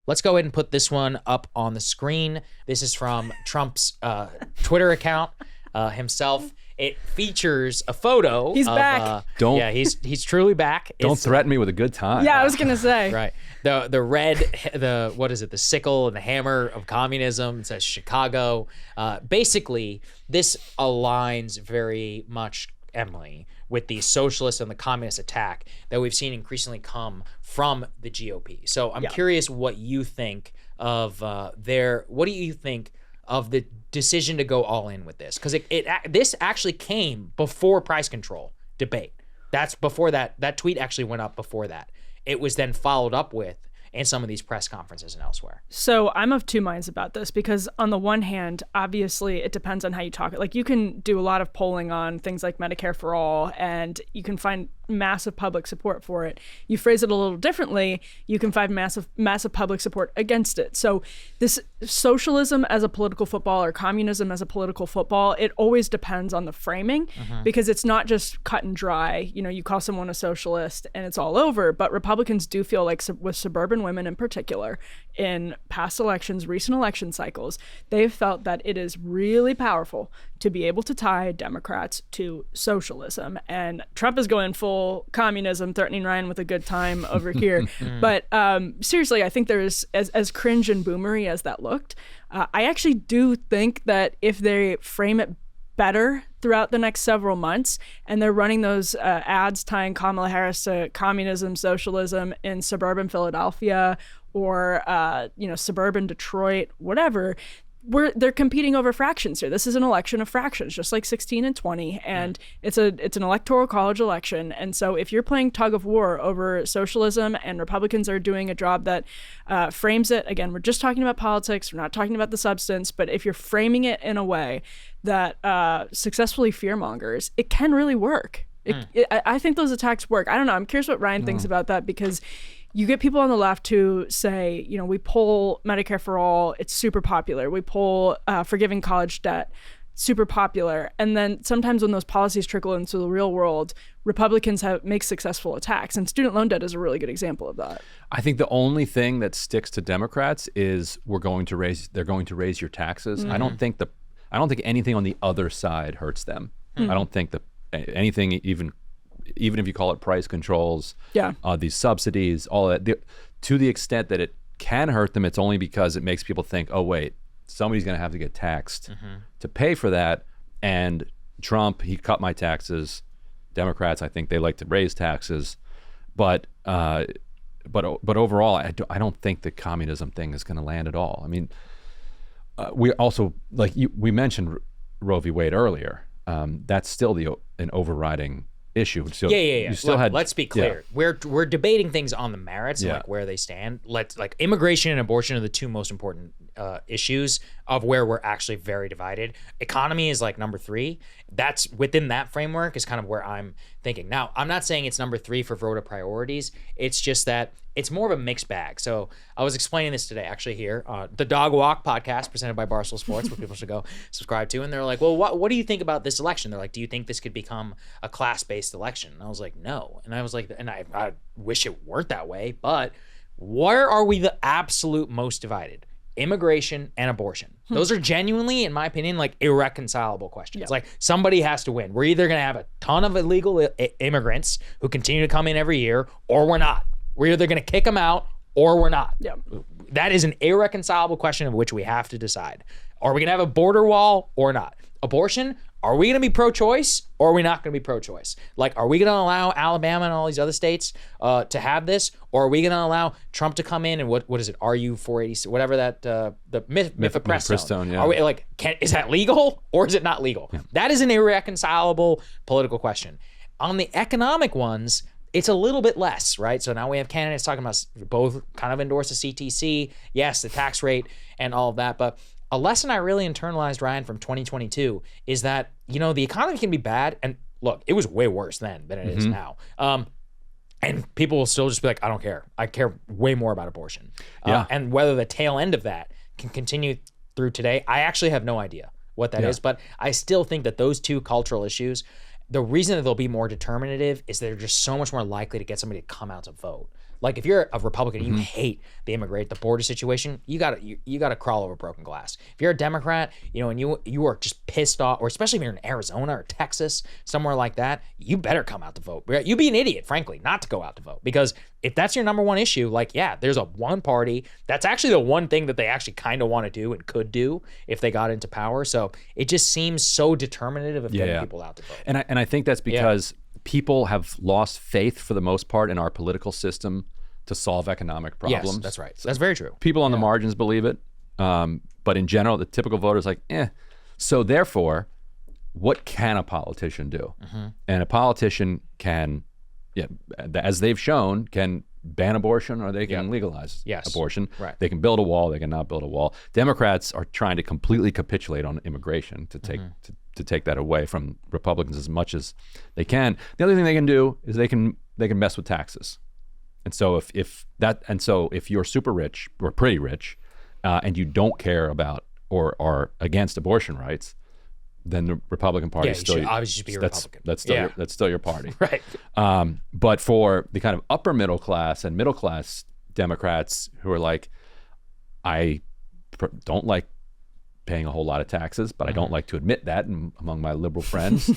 let's go ahead and put this one up on the screen. This is from Trump's Twitter account himself. It features a photo. He's back. He's truly back. Don't threaten me with a good time. Yeah, I was gonna say. Right. The red, what is it? The sickle and the hammer of communism. It says Chicago. Basically, this aligns very much, Emily, with the socialist and the communist attack that we've seen increasingly come from the GOP. So I'm curious what you think of what do you think of the decision to go all in with this? Because this actually came before price control debate. That's before that tweet actually went up before that. It was then followed up with in some of these press conferences and elsewhere. So I'm of two minds about this because on the one hand, obviously it depends on how you talk it. Like you can do a lot of polling on things like Medicare for all and you can find massive public support for it. You phrase it a little differently, you can find massive public support against it. So this socialism as a political football or communism as a political football, it always depends on the framing because it's not just cut and dry. You know, you call someone a socialist and it's all over, but Republicans do feel like with suburban women in particular in past elections, recent election cycles, they've felt that it is really powerful to be able to tie Democrats to socialism. And Trump is going full communism, threatening Ryan with a good time over here. But seriously, I think there's, as cringe and boomery as that looked, I actually do think that if they frame it better throughout the next several months, and they're running those ads tying Kamala Harris to communism, socialism in suburban Philadelphia or suburban Detroit, whatever, they're competing over fractions here. This is an election of fractions, just like 16 and 20, and it's an electoral college election. And so if you're playing tug of war over socialism and Republicans are doing a job that frames it, again, we're just talking about politics, we're not talking about the substance, but if you're framing it in a way that successfully fearmongers, it can really work. I think those attacks work. I don't know. I'm curious what Ryan thinks about that, because you get people on the left who say, we poll Medicare for all, it's super popular. We poll forgiving college debt, super popular. And then sometimes when those policies trickle into the real world, Republicans make successful attacks. And student loan debt is a really good example of that. I think the only thing that sticks to Democrats is they're going to raise your taxes. I don't think anything on the other side hurts them. I don't think that anything, even if you call it price controls, these subsidies, all that, to the extent that it can hurt them, it's only because it makes people think, oh wait, somebody's going to have to get taxed to pay for that. And Trump, he cut my taxes. Democrats, I think they like to raise taxes, but overall, I don't think the communism thing is going to land at all. I mean, we also, we mentioned Roe v. Wade earlier. That's still an overriding issue. So you still let's be clear. We're debating things on the merits and where they stand. Immigration and abortion are the two most important issues of where we're actually very divided. Economy is number 3. That's within that framework is kind of where I'm thinking. Now, I'm not saying it's number 3 for voter priorities. It's just that it's more of a mixed bag. So I was explaining this today, actually, here, the Dog Walk podcast presented by Barstool Sports, where people should go subscribe to. And they're like, well, what do you think about this election? They're like, do you think this could become a class-based election? And I was like, no. And I was like, and I wish it weren't that way, but where are we the absolute most divided? Immigration and abortion. Those are genuinely, in my opinion, irreconcilable questions. Somebody has to win. We're either going to have a ton of illegal immigrants who continue to come in every year, or we're not. We're either going to kick them out or we're not. That is an irreconcilable question of which we have to decide. Are we going to have a border wall or not? Abortion, are we going to be pro-choice or are we not going to be pro-choice? Are we going to allow Alabama and all these other states to have this? Or are we going to allow Trump to come in and what is it? RU 486, whatever that, the mifepristone. Are we is that legal or is it not legal? That is an irreconcilable political question. On the economic ones, it's a little bit less, right? So now we have candidates talking about both kind of endorse the CTC, yes, the tax rate and all of that. But a lesson I really internalized, Ryan, from 2022 is that, the economy can be bad. And look, it was way worse then than it is now. And people will still just be like, I don't care. I care way more about abortion. And whether the tail end of that can continue through today, I actually have no idea what that is. But I still think that those two cultural issues, the reason that they'll be more determinative is they're just so much more likely to get somebody to come out to vote. Like if you're a Republican, you hate the border situation, you gotta crawl over broken glass. If you're a Democrat, and you are just pissed off, or especially if you're in Arizona or Texas, somewhere like that, you better come out to vote. You'd be an idiot, frankly, not to go out to vote, because if that's your number one issue, like, yeah, there's a one party. That's actually the one thing that they actually kind of want to do and could do if they got into power. So it just seems so determinative of getting people out to vote. And I think that's because people have lost faith for the most part in our political system to solve economic problems. Yes, that's right. That's very true. People on the margins believe it. But in general, the typical voter is like, So therefore, what can a politician do? And a politician can, as they've shown, can ban abortion, or they can legalize abortion. Right. They can build a wall. They can not build a wall. Democrats are trying to completely capitulate on immigration to take to take that away from Republicans as much as they can. The other thing they can do is they can mess with taxes. And so if you're super rich or pretty rich, and you don't care about or are against abortion rights, then the Republican Party is still obviously be a Republican. That's still your party. Right. But for the kind of upper middle class and middle class Democrats who are like, I don't like paying a whole lot of taxes, but I don't like to admit that among my liberal friends.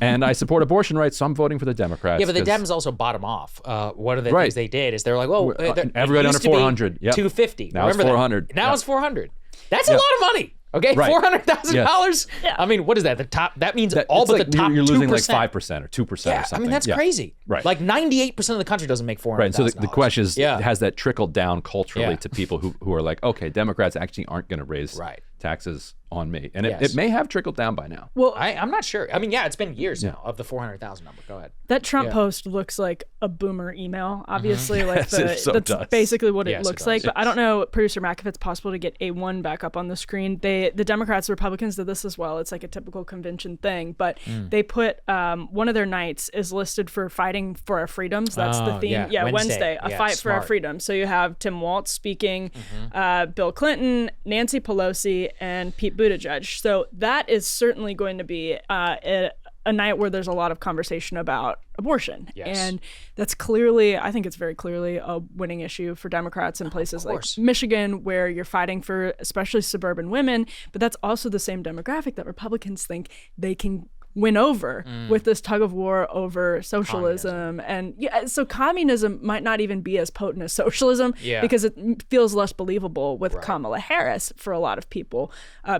And I support abortion rights, so I'm voting for the Democrats. Yeah, but the Dems also bottom off. One of the things they did is they're like, well, everybody under 400. Yep. 250. Now it's 400. Now it's 400. That's a lot of money. Okay, right. $400,000. Yeah. I mean, what is that? The top. That means all but the top 2%. You're losing like 5% or 2% or something. I mean, that's crazy. Right. Like 98% of the country doesn't make $400,000. Right. So the question is, has that trickled down culturally to people who are like, okay, Democrats actually aren't going to raise taxes on me, and it may have trickled down by now. Well, I'm not sure. I mean, it's been years now of the 400,000 number. Go ahead. That Trump post looks like a boomer email. Obviously, that's basically what it looks like. But I don't know, producer Mac, if it's possible to get A1 back up on the screen. The Democrats, Republicans did this as well. It's like a typical convention thing. But they put one of their nights is listed for fighting for our freedoms. That's the theme. Yeah, Wednesday, a fight for our freedoms. So you have Tim Walz speaking, Bill Clinton, Nancy Pelosi, and Pete Buttigieg. So that is certainly going to be a night where there's a lot of conversation about abortion. Yes. And that's I think it's very clearly a winning issue for Democrats in places like Michigan, where you're fighting for especially suburban women, but that's also the same demographic that Republicans think they can win over with this tug of war over socialism. And so communism might not even be as potent as socialism because it feels less believable with Kamala Harris for a lot of people,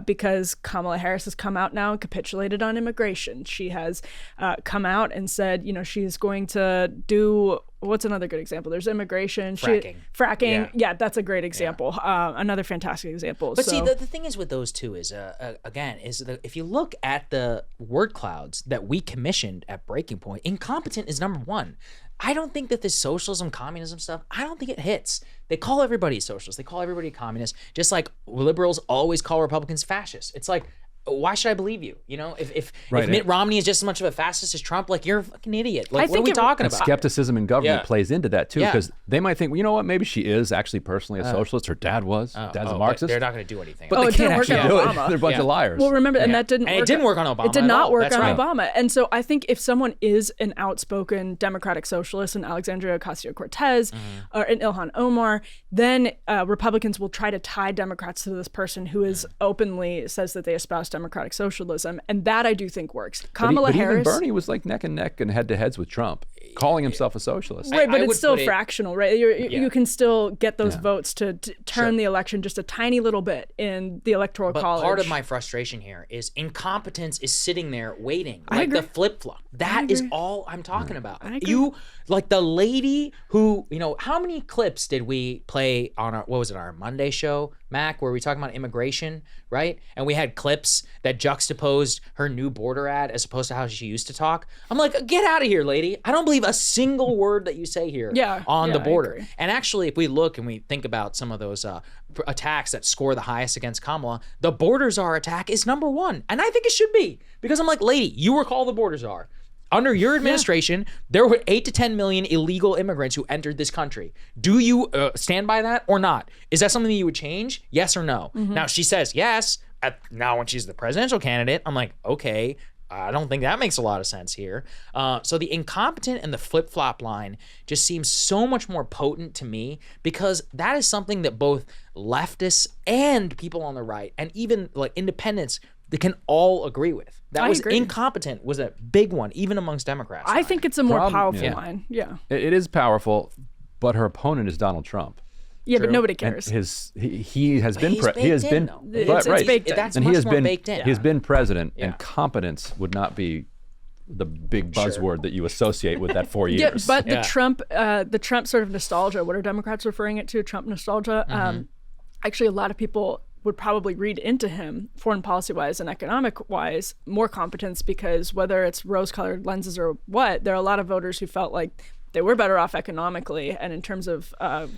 because Kamala Harris has come out now and capitulated on immigration. She has come out and said, she's going to do, what's another good example? There's immigration. Fracking. Yeah, that's a great example. Another fantastic example. But see, the thing is with those two is, if you look at the word clouds that we commissioned at Breaking Point, incompetent is number one. I don't think that this socialism, communism stuff, I don't think it hits. They call everybody a socialist. They call everybody a communist, just like liberals always call Republicans fascists. It's like, why should I believe you? If Mitt Romney is just as much of a fascist as Trump, like, you're a fucking idiot. Like, what are we talking about? Skepticism in government plays into that too, because they might think, well, you know what? Maybe she is actually personally a socialist. Her dad was. Dad's a Marxist. They're not going to do anything. But they can't actually do it. They're a bunch of liars. Well, remember, and that didn't work. And it didn't work on Obama. It did not work on Obama. And so I think if someone is an outspoken democratic socialist, an Alexandria Ocasio-Cortez or an Ilhan Omar, then Republicans will try to tie Democrats to this person who is openly says that they espouse democratic socialism. And that I do think works. Kamala Harris. Even Bernie was like neck and neck and head to heads with Trump, calling himself a socialist. Right, but it's still fractional, right? You can still get those votes to turn the election just a tiny little bit in the electoral college. But part of my frustration here is incompetence is sitting there waiting, like the flip-flop. That is all I'm talking about. You, like the lady who, how many clips did we play on our Monday show, Mac, where we talking about immigration, right? And we had clips that juxtaposed her new border ad as opposed to how she used to talk. I'm like, get out of here, lady. I don't believe a single word that you say here on the border. And actually, if we look and we think about some of those attacks that score the highest against Kamala, the border czar attack is number one. And I think it should be, because I'm like, lady, you were called the border czar. Under your administration, there were 8 to 10 million illegal immigrants who entered this country. Do you stand by that or not? Is that something that you would change? Yes or no? Now, she says yes. Now, when she's the presidential candidate, I'm like, okay, I don't think that makes a lot of sense here. So the incompetent and the flip-flop line just seems so much more potent to me, because that is something that both leftists and people on the right and even like independents, they can all agree with. That was agree. Incompetent was a big one, even amongst Democrats. I think it's a more powerful yeah. line. Yeah. It is powerful, but her opponent is Donald Trump. Yeah, but True. nobody And cares. he has been he has been It's right. baked in. That's and much he has more been baked in. he has been president, Yeah. and competence would not be the big buzzword that you associate with that 4 years. Yeah, but Yeah. the Trump sort of nostalgia. What are Democrats referring it to? Trump nostalgia. Actually, a lot of people would probably read into him, foreign policy wise and economic wise, more competence, because whether it's rose-colored lenses or what, there are a lot of voters who felt like they were better off economically and in terms of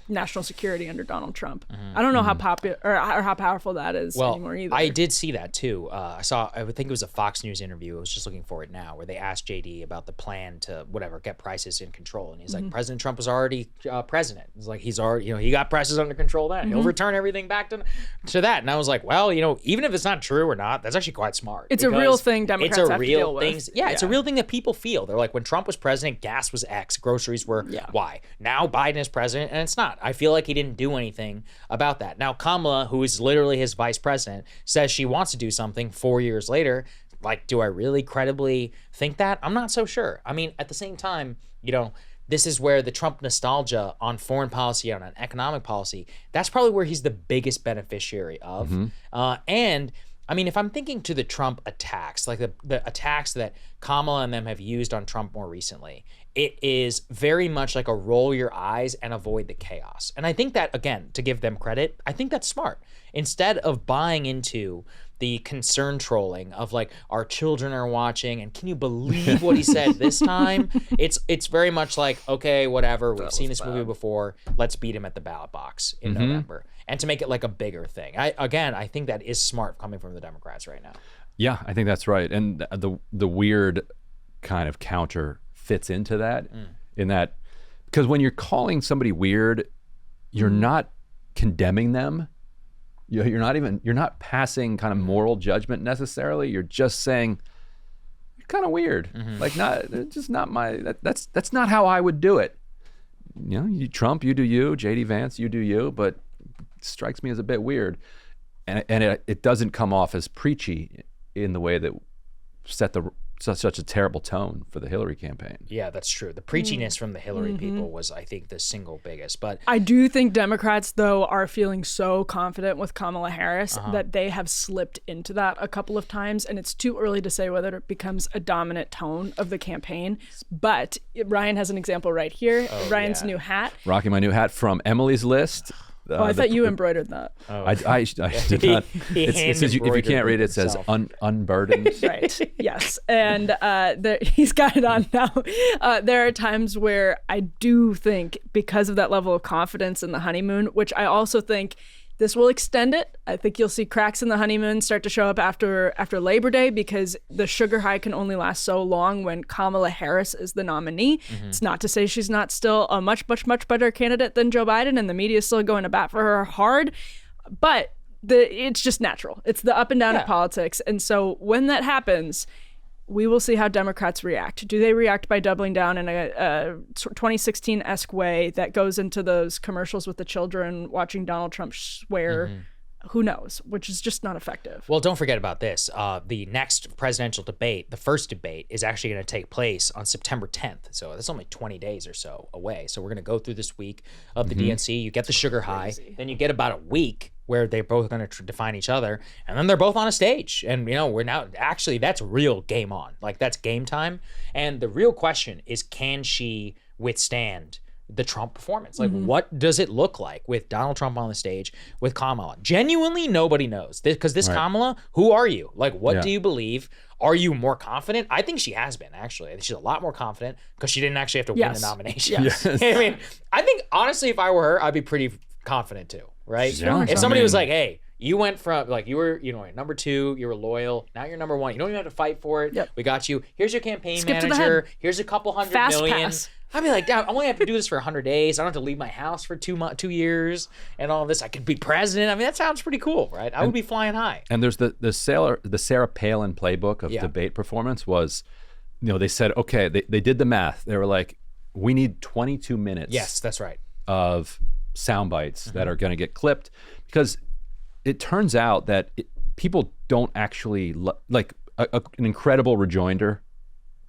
national security under Donald Trump. I don't know how popular or how powerful that is anymore either. I did see that too. I think it was a Fox News interview. I was just looking for it now, where they asked JD about the plan to get prices in control, and he's like, President Trump was already president. It's like he's already, he got prices under control then. He'll return everything back to that. And I was like, well, even if it's not true or not, that's actually quite smart. It's a real thing Democrats have to deal with. Yeah, it's a real thing that people feel. They're like, when Trump was president, gas was X, groceries were Y. Now Biden is president, and it's not. I feel like he didn't do anything about that. Now Kamala, who is literally his vice president, says she wants to do something 4 years later. Like, do I really credibly think that? I'm not so sure. I mean, at the same time, this is where the Trump nostalgia on foreign policy and on economic policy, that's probably where he's the biggest beneficiary of. And I mean, if I'm thinking to the Trump attacks, like the attacks that Kamala and them have used on Trump more recently, it is very much like a roll your eyes and avoid the chaos. And I think that, again, to give them credit, I think that's smart. Instead of buying into the concern trolling of like, our children are watching and can you believe what he said this time? It's very much like, okay, whatever, we've seen this movie before, let's beat him at the ballot box in November. And to make it like a bigger thing. I think that is smart coming from the Democrats right now. Yeah, I think that's right. And the weird kind of counter fits into that, in that, because when you're calling somebody weird, you're not condemning them. You're not passing kind of moral judgment necessarily. You're just saying, you're kind of weird. Like, that's not how I would do it. Trump, you do you. JD Vance, you do you. But it strikes me as a bit weird, and it doesn't come off as preachy in the way that set such a terrible tone for the Hillary campaign. Yeah, that's true. The preachiness from the Hillary people was, I think, the single biggest. But I do think Democrats, though, are feeling so confident with Kamala Harris that they have slipped into that a couple of times, and it's too early to say whether it becomes a dominant tone of the campaign. But Ryan has an example right here. Ryan's new hat. Rocking my new hat from Emily's List. I thought you embroidered that. I did not. It says, if you can't read it, it says unburdened. Right. Yes. And he's got it on now. There are times where I do think, because of that level of confidence in the honeymoon, which I also think this will extend it. I think you'll see cracks in the honeymoon start to show up after Labor Day, because the sugar high can only last so long when Kamala Harris is the nominee. It's not to say she's not still a much, much, much better candidate than Joe Biden, and the media is still going to bat for her hard. But it's just natural. It's the up and down of politics. And so when that happens, we will see how Democrats react. Do they react by doubling down in a 2016-esque way that goes into those commercials with the children watching Donald Trump swear? Who knows? Which is just not effective. Well, don't forget about this. The next presidential debate, the first debate, is actually going to take place on September 10th. So that's only 20 days or so away. So we're going to go through this week of the DNC. You get the sugar high. Then you get about a week where they're both going to define each other. And then they're both on a stage. And, we're now actually, that's real game on. Like, that's game time. And the real question is, can she withstand the Trump performance? Like, what does it look like with Donald Trump on the stage with Kamala? Genuinely, nobody knows. Because this Kamala, who are you? Like, what do you believe? Are you more confident? I think she has been, actually. I think she's a lot more confident because she didn't actually have to win the nomination. I mean, I think, honestly, if I were her, I'd be pretty confident too, right? Sure. If somebody was like, hey, you went from, like, you were, number 2, you were loyal, now you're number 1. You don't even have to fight for it. We got you. Here's your campaign manager. Here's a couple $100 million. I'd be like, damn, I only have to do this for 100 days. I don't have to leave my house for 2 years and all of this. I could be president. I mean, that sounds pretty cool, right? I would be flying high. And there's the Sarah Palin playbook of debate performance was, they said, okay, they did the math. They were like, we need 22 minutes. Yes, that's right. Of sound bites that are going to get clipped, because it turns out that people don't actually like an incredible rejoinder.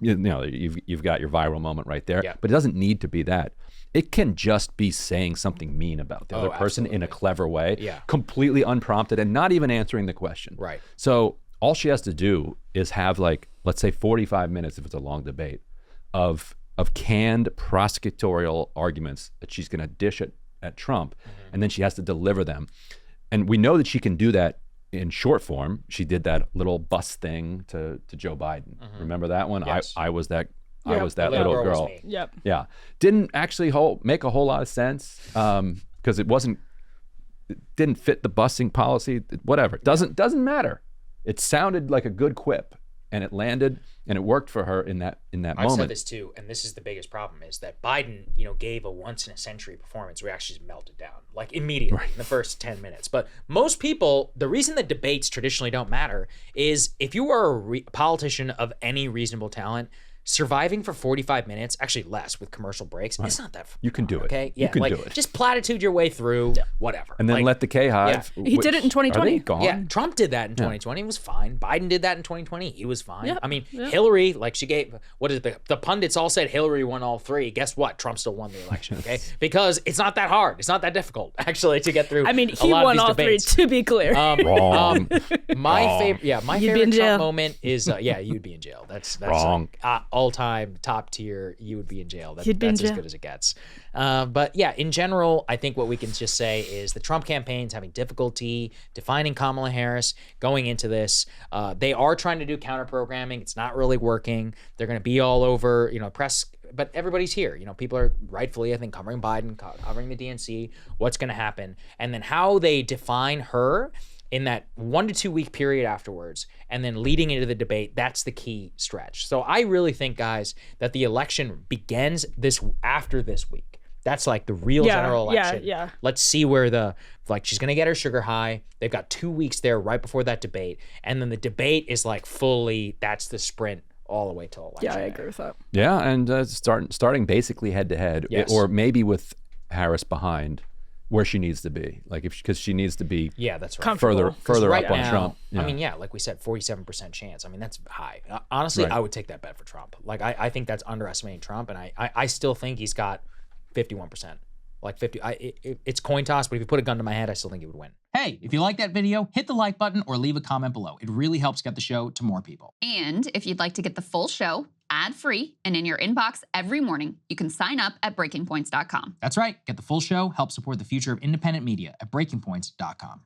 You've got your viral moment right there, but it doesn't need to be that. It can just be saying something mean about the other person in a clever way, completely unprompted and not even answering the question. Right. So all she has to do is have, like, let's say 45 minutes, if it's a long debate, of canned prosecutorial arguments that she's going to dish at Trump, and then she has to deliver them. And we know that she can do that in short form. She did that little bus thing to Joe Biden. Remember that one? Yes. I was that Yep. I was that The little was girl. me. Yep. Yeah, didn't actually make a whole lot of sense because it didn't fit the busing policy. Whatever, doesn't matter. It sounded like a good quip, and it landed, and it worked for her in that moment. I've said this too, and this is the biggest problem, is that Biden, gave a once in a century performance where he actually just melted down, like immediately in the first 10 minutes. But most people, the reason that debates traditionally don't matter is if you are a politician of any reasonable talent, surviving for 45 minutes, actually less with commercial breaks, it's not that You can do it. Okay? Yeah, You can like, do it. just platitude your way through, whatever. And then Like, let the K hive. He did it in 2020. Are they gone? Yeah, Trump did that in 2020. He was fine. Biden did that in 2020. He was fine. Yep. I mean, Hillary, like she gave, what is it? The pundits all said Hillary won all three. Guess what? Trump still won the election, okay? Because it's not that hard. It's not that difficult, actually, to get through. I mean, a he lot won of these all debates. three, to be clear. Wrong. My favorite, my You'd be in favorite jail. Trump moment is, you'd be in jail. That's Wrong. All-time top tier. You would be in jail. You'd be in That's as jail. good as it gets. But yeah, in general, I think what we can just say is the Trump campaign's having difficulty defining Kamala Harris going into this. They are trying to do counter-programming. It's not really working. They're going to be all over, press, but everybody's here. People are rightfully, I think, covering Biden, covering the DNC, what's going to happen. And then how they define her in that 1 to 2 week period afterwards, and then leading into the debate, that's the key stretch. So I really think, guys, that the election begins after this week. That's like the real general election. Yeah. Let's see where she's gonna get her sugar high. They've got 2 weeks there right before that debate, and then the debate is like fully, that's the sprint all the way till election. Yeah, I day. agree with that. Yeah, and starting basically head to head, Yes. or maybe with Harris behind where she needs to be, like because she needs to be Yeah, that's right. Comfortable. further right up on now, Trump. I mean, like we said, 47% chance. I mean, that's high. Honestly, Right. I would take that bet for Trump. Like, I think that's underestimating Trump, and I still think he's got 51%. Like 50. It's coin toss, but if you put a gun to my head, I still think he would win. Hey, if you like that video, hit the like button or leave a comment below. It really helps get the show to more people. And if you'd like to get the full show ad-free and in your inbox every morning, you can sign up at breakingpoints.com. That's right. Get the full show, help support the future of independent media at breakingpoints.com.